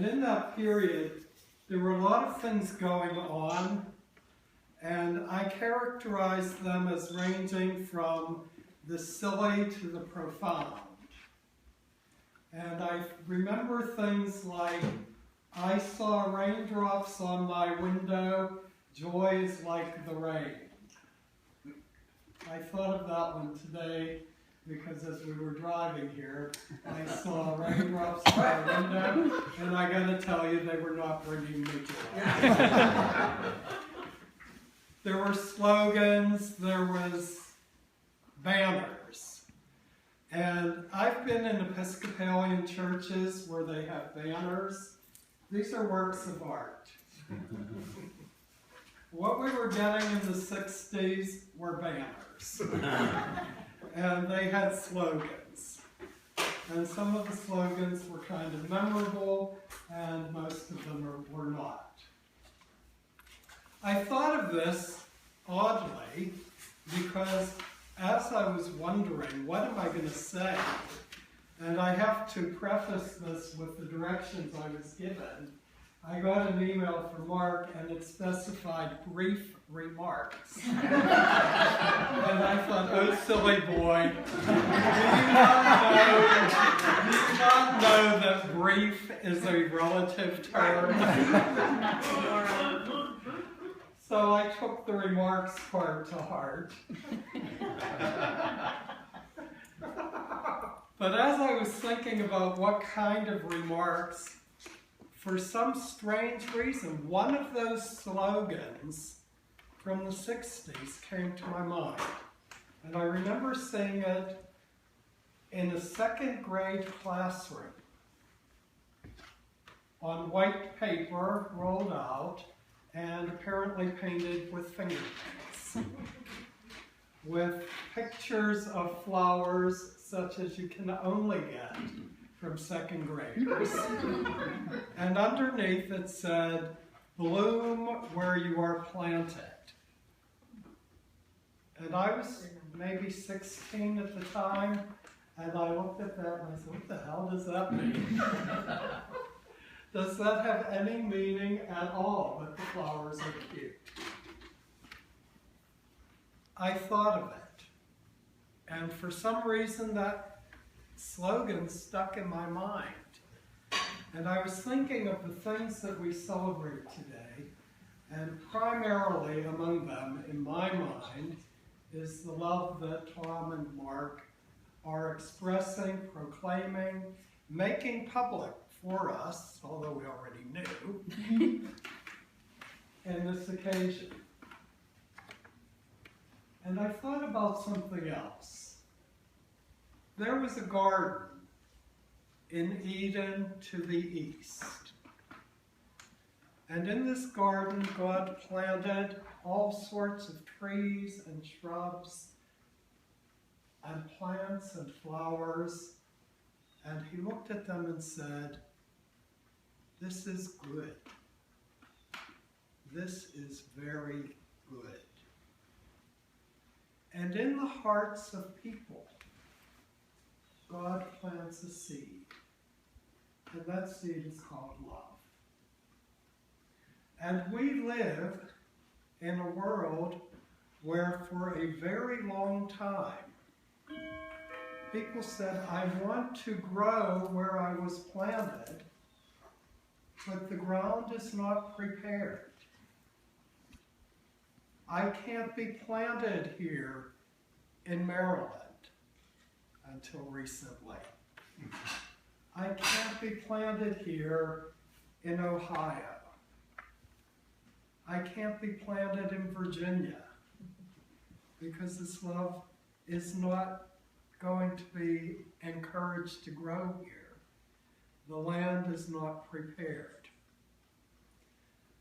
And in that period, there were a lot of things going on, and I characterized them as ranging from the silly to the profound. And I remember things like, I saw raindrops on my window, joy is like the rain. I thought of that one today because as we were driving here, I saw raindrops on my window, and I got to tell you, they were not bringing me joy. There were slogans, there was banners. And I've been in Episcopalian churches where they have banners. These are works of art. What we were getting in the 60s were banners. And they had slogans. And some of the slogans were kind of memorable, and most of them were not. I thought of this oddly because as I was wondering, what am I going to say? And I have to preface this with the directions I was given. I got an email from Mark, and it specified brief remarks. And I thought, oh, silly boy, do you not know that brief is a relative term? So I took the remarks part to heart. But as I was thinking about what kind of remarks, for some strange reason, one of those slogans from the 60s came to my mind. And I remember seeing it in a second grade classroom on white paper rolled out and apparently painted with fingerprints, with pictures of flowers such as you can only get from second graders. And underneath it said, bloom where you are planted. And I was maybe 16 at the time, and I looked at that and I said, what the hell does that mean? Does that have any meaning at all that the flowers are cute? I thought of it, and for some reason that slogan stuck in my mind. And I was thinking of the things that we celebrate today, and primarily among them, in my mind, is the love that Tom and Mark are expressing, proclaiming, making public for us, although we already knew, in this occasion. And I thought about something else. There was a garden in Eden to the east. And in this garden, God planted all sorts of trees and shrubs and plants and flowers. And he looked at them and said, this is good. This is very good. And in the hearts of people, God plants a seed. And that seed is called love. And we live in a world where for a very long time, people said, I want to grow where I was planted, but the ground is not prepared. I can't be planted here in Maryland until recently. I can't be planted here in Ohio. I can't be planted in Virginia because this love is not going to be encouraged to grow here. The land is not prepared.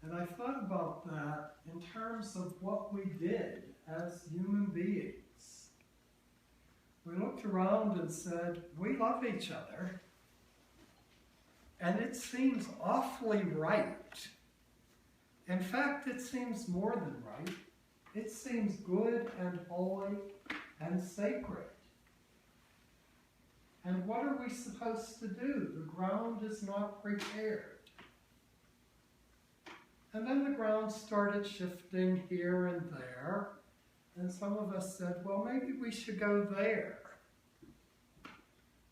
And I thought about that in terms of what we did as human beings. We looked around and said, we love each other, and it seems awfully right. In fact, it seems more than right. It seems good and holy and sacred. And what are we supposed to do? The ground is not prepared. And then the ground started shifting here and there. And some of us said, well, maybe we should go there.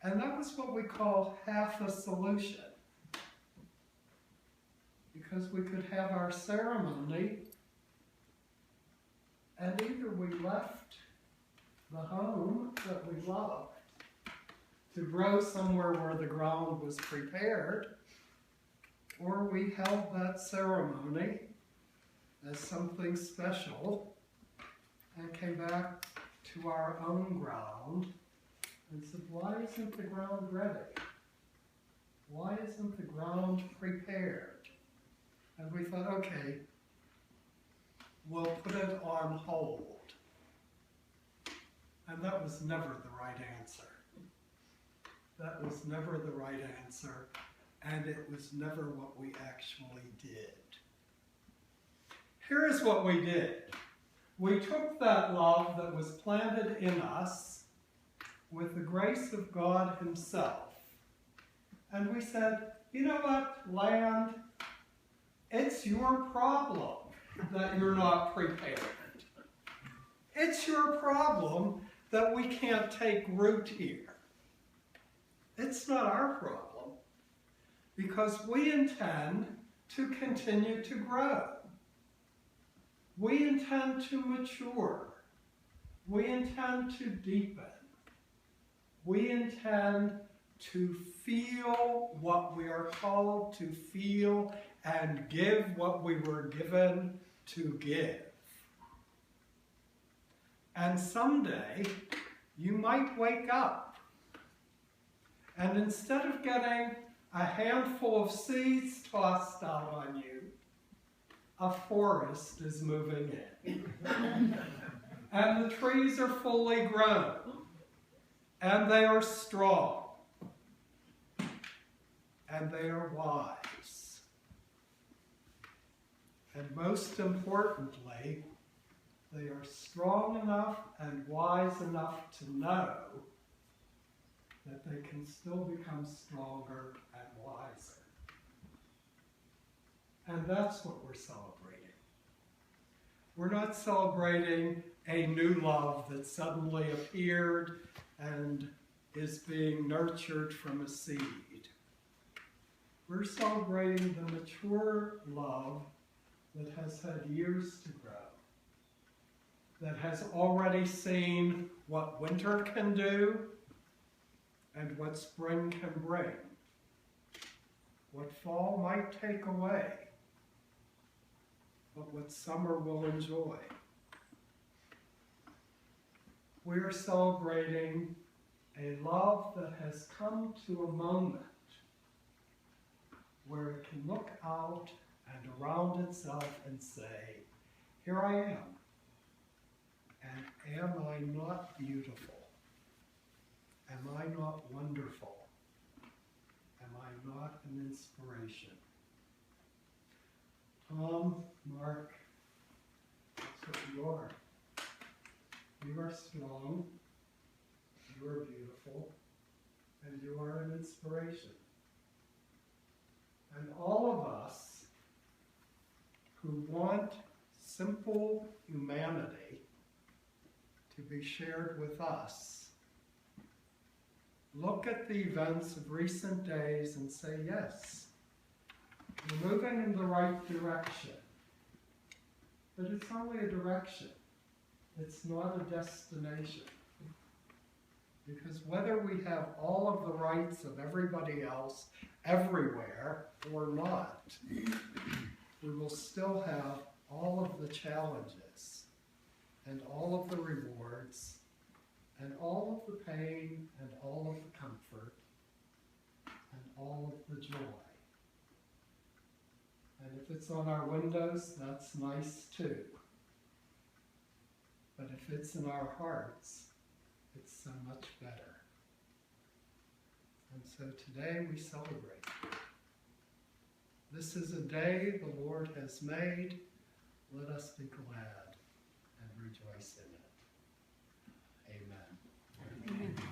And that was what we call half a solution. Because we could have our ceremony, and either we left the home that we loved to grow somewhere where the ground was prepared, or we held that ceremony as something special and came back to our own ground and said, why isn't the ground ready? Why isn't the ground prepared? And we thought, okay, we'll put it on hold. And that was never the right answer. That was never the right answer, and it was never what we actually did. Here's what we did. We took that love that was planted in us with the grace of God Himself, and we said, you know what, land, it's your problem that you're not prepared. It's your problem that we can't take root here. It's not our problem, because we intend to continue to grow. We intend to mature. We intend to deepen. We intend to feel what we are called to feel and give what we were given to give. And someday, you might wake up, and instead of getting a handful of seeds tossed out on you, a forest is moving in. And the trees are fully grown, and they are strong, and they are wise. And most importantly, they are strong enough and wise enough to know that they can still become stronger and wiser. And that's what we're celebrating. We're not celebrating a new love that suddenly appeared and is being nurtured from a seed. We're celebrating the mature love that has had years to grow, that has already seen what winter can do and what spring can bring, what fall might take away, but what summer will enjoy. We are celebrating a love that has come to a moment where it can look out and around itself and say, here I am, and am I not beautiful? Am I not wonderful? Am I not an inspiration? Tom, Mark, that's what you are. You are strong, you are beautiful, and you are an inspiration. And all of us who want simple humanity to be shared with us, look at the events of recent days and say, yes, we're moving in the right direction. But it's only a direction. It's not a destination. Because whether we have all of the rights of everybody else everywhere or not, we will still have all of the challenges and all of the rewards and all of the pain and all of the comfort and all of the joy. And if it's on our windows, that's nice too. But if it's in our hearts, it's so much better. And so today we celebrate. This is a day the Lord has made. Let us be glad and rejoice in it. Amen. Amen.